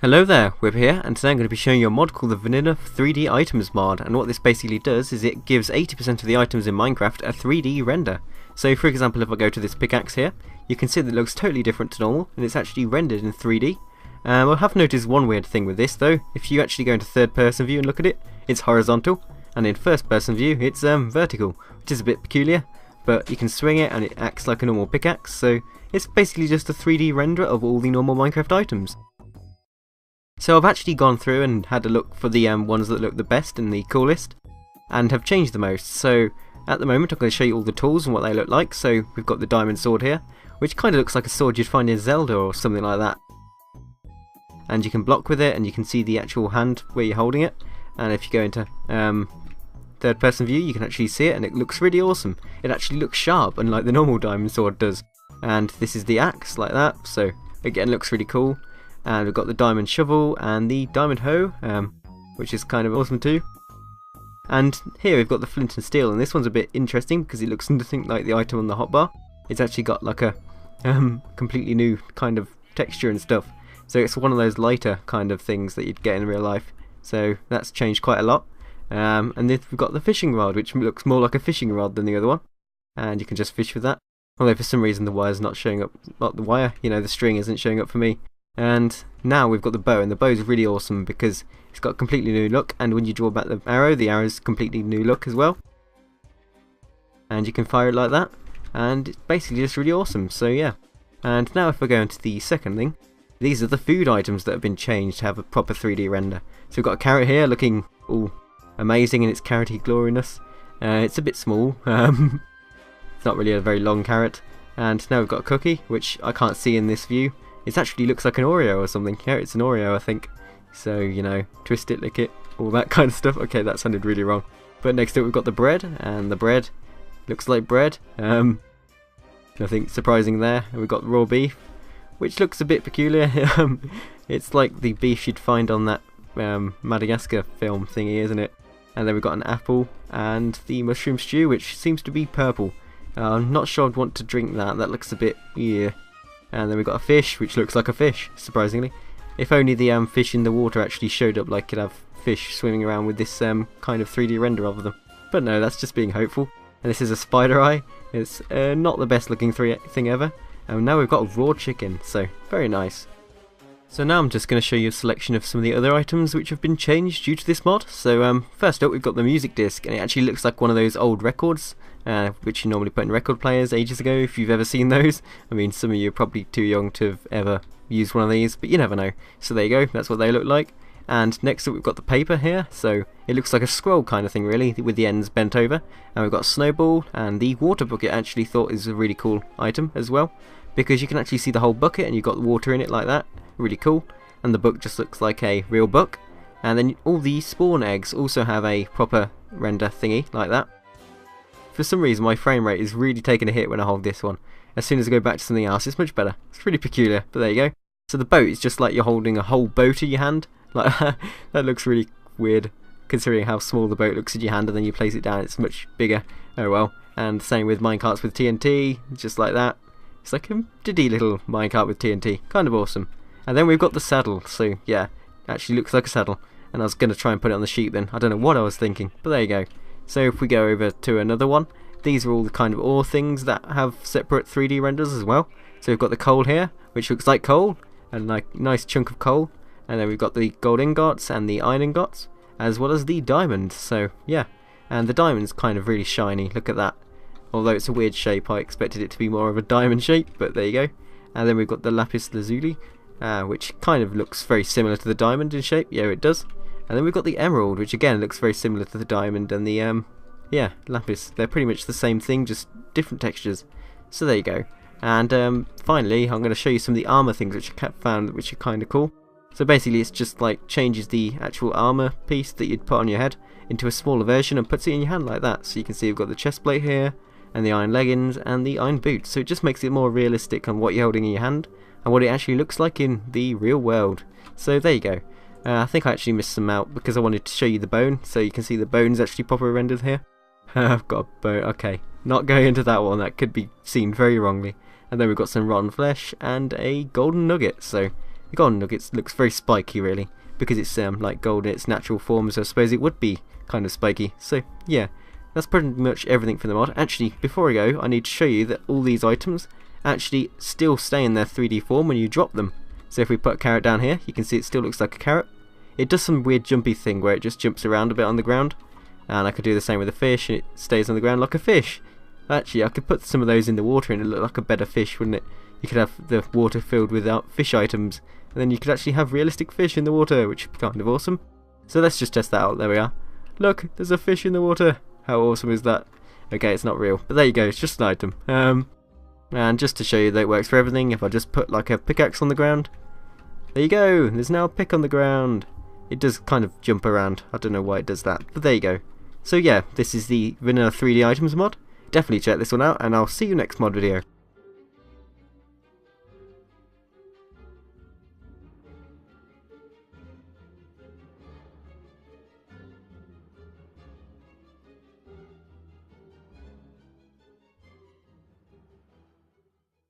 Hello there, Whip here, and today I'm going to be showing you a mod called the Vanilla 3D Items mod, and what this basically does is it gives 80% of the items in Minecraft a 3D render. So for example, if I go to this pickaxe here, you can see that it looks totally different to normal, and it's actually rendered in 3D. I have noticed one weird thing with this though. If you actually go into third person view and look at it, it's horizontal, and in first person view it's vertical, which is a bit peculiar, but you can swing it and it acts like a normal pickaxe, so it's basically just a 3D render of all the normal Minecraft items. So I've actually gone through and had a look for the ones that look the best and the coolest, and have changed the most. So at the moment I'm going to show you all the tools and what they look like. So we've got the diamond sword here, which kind of looks like a sword you'd find in Zelda or something like that. And you can block with it, and you can see the actual hand where you're holding it. And if you go into third person view, you can actually see it, and it looks really awesome. It actually looks sharp, unlike the normal diamond sword does. And this is the axe, like that, so again looks really cool. And we've got the diamond shovel and the diamond hoe, which is kind of awesome too. And here we've got the flint and steel, and this one's a bit interesting because it looks nothing like the item on the hotbar. It's actually got like a completely new kind of texture and stuff. So it's one of those lighter kind of things that you'd get in real life. So that's changed quite a lot. And then we've got the fishing rod, which looks more like a fishing rod than the other one. And you can just fish with that. Although for some reason the wire's not showing up, not the wire, you know, the string isn't showing up for me. And now we've got the bow, and the bow is really awesome because it's got a completely new look, and when you draw back the arrow's completely new look as well. And you can fire it like that, and it's basically just really awesome, so yeah. And now if I go into the second thing, these are the food items that have been changed to have a proper 3D render. So we've got a carrot here looking all amazing in its carroty gloriness. It's a bit small, it's not really a very long carrot. And now we've got a cookie, which I can't see in this view. It actually looks like an Oreo or something. Yeah, it's an Oreo, I think. So, you know, twist it, lick it, all that kind of stuff. Okay, that sounded really wrong. But next to it we've got the bread, and the bread looks like bread. Nothing surprising there. And we've got raw beef, which looks a bit peculiar. It's like the beef you'd find on that Madagascar film thingy, isn't it? And then we've got an apple, and the mushroom stew, which seems to be purple. I'm not sure I'd want to drink that. That looks a bit, yeah. And then we've got a fish, which looks like a fish, surprisingly. If only the fish in the water actually showed up like you'd have fish swimming around with this kind of 3D render of them. But no, that's just being hopeful. And this is a spider eye. It's not the best looking thing ever. And now we've got a raw chicken, so very nice. So now I'm just going to show you a selection of some of the other items which have been changed due to this mod. So first up we've got the music disc, and it actually looks like one of those old records, which you normally put in record players ages ago, if you've ever seen those. I mean, some of you are probably too young to have ever used one of these, but you never know. So there you go, that's what they look like. And next up we've got the paper here, so it looks like a scroll kind of thing really, with the ends bent over. And we've got a snowball, and the water bucket I actually thought is a really cool item as well, because you can actually see the whole bucket and you've got the water in it like that. Really cool. And the book just looks like a real book. And then all the spawn eggs also have a proper render thingy like that. For some reason my frame rate is really taking a hit when I hold this one. As soon as I go back to something else it's much better. It's really peculiar, but there you go. So the boat is just like you're holding a whole boat in your hand. Like that looks really weird considering how small the boat looks in your hand, and then you place it down it's much bigger. Oh well. And same with minecarts with TNT, just like that. It's like a diddy little minecart with TNT. Kind of awesome. And then we've got the saddle, so yeah, actually looks like a saddle. And I was going to try and put it on the sheep then, I don't know what I was thinking, but there you go. So if we go over to another one, these are all the kind of ore things that have separate 3D renders as well. So we've got the coal here, which looks like coal, and like a nice chunk of coal. And then we've got the gold ingots and the iron ingots, as well as the diamond, so yeah. And the diamond's kind of really shiny, look at that. Although it's a weird shape, I expected it to be more of a diamond shape, but there you go. And then we've got the lapis lazuli, which kind of looks very similar to the diamond in shape. Yeah, it does. And then we've got the emerald, which again looks very similar to the diamond, and the yeah, lapis. They're pretty much the same thing, just different textures. So there you go. And finally I'm going to show you some of the armor things which I found which are kind of cool. So basically it's just like changes the actual armor piece that you'd put on your head into a smaller version and puts it in your hand like that. So you can see we've got the chest plate here, and the iron leggings and the iron boots. So it just makes it more realistic on what you're holding in your hand and what it actually looks like in the real world. So there you go. I think I actually missed some out because I wanted to show you the bone, so you can see the bone's actually proper rendered here. I've got a bone, okay, not going into that one, that could be seen very wrongly. And then we've got some rotten flesh and a golden nugget, so The golden nugget looks very spiky really, because it's like gold in its natural form, so I suppose it would be kind of spiky. So yeah, that's pretty much everything for the mod. Actually, before I go, I need to show you that all these items actually still stay in their 3D form when you drop them. So if we put a carrot down here, you can see it still looks like a carrot. It does some weird jumpy thing where it just jumps around a bit on the ground, and I could do the same with a fish and it stays on the ground like a fish. Actually, I could put some of those in the water and it look like a better fish, wouldn't it? You could have the water filled without fish items, and then you could actually have realistic fish in the water, which would be kind of awesome. So let's just test that out. There we are. Look, there's a fish in the water. How awesome is that? Okay, it's not real, but there you go, it's just an item. And just to show you that it works for everything, if I just put like a pickaxe on the ground, there you go, there's now a pick on the ground. It does kind of jump around, I don't know why it does that, but there you go. So yeah, this is the vanilla 3D items mod. Definitely check this one out, and I'll see you next mod video.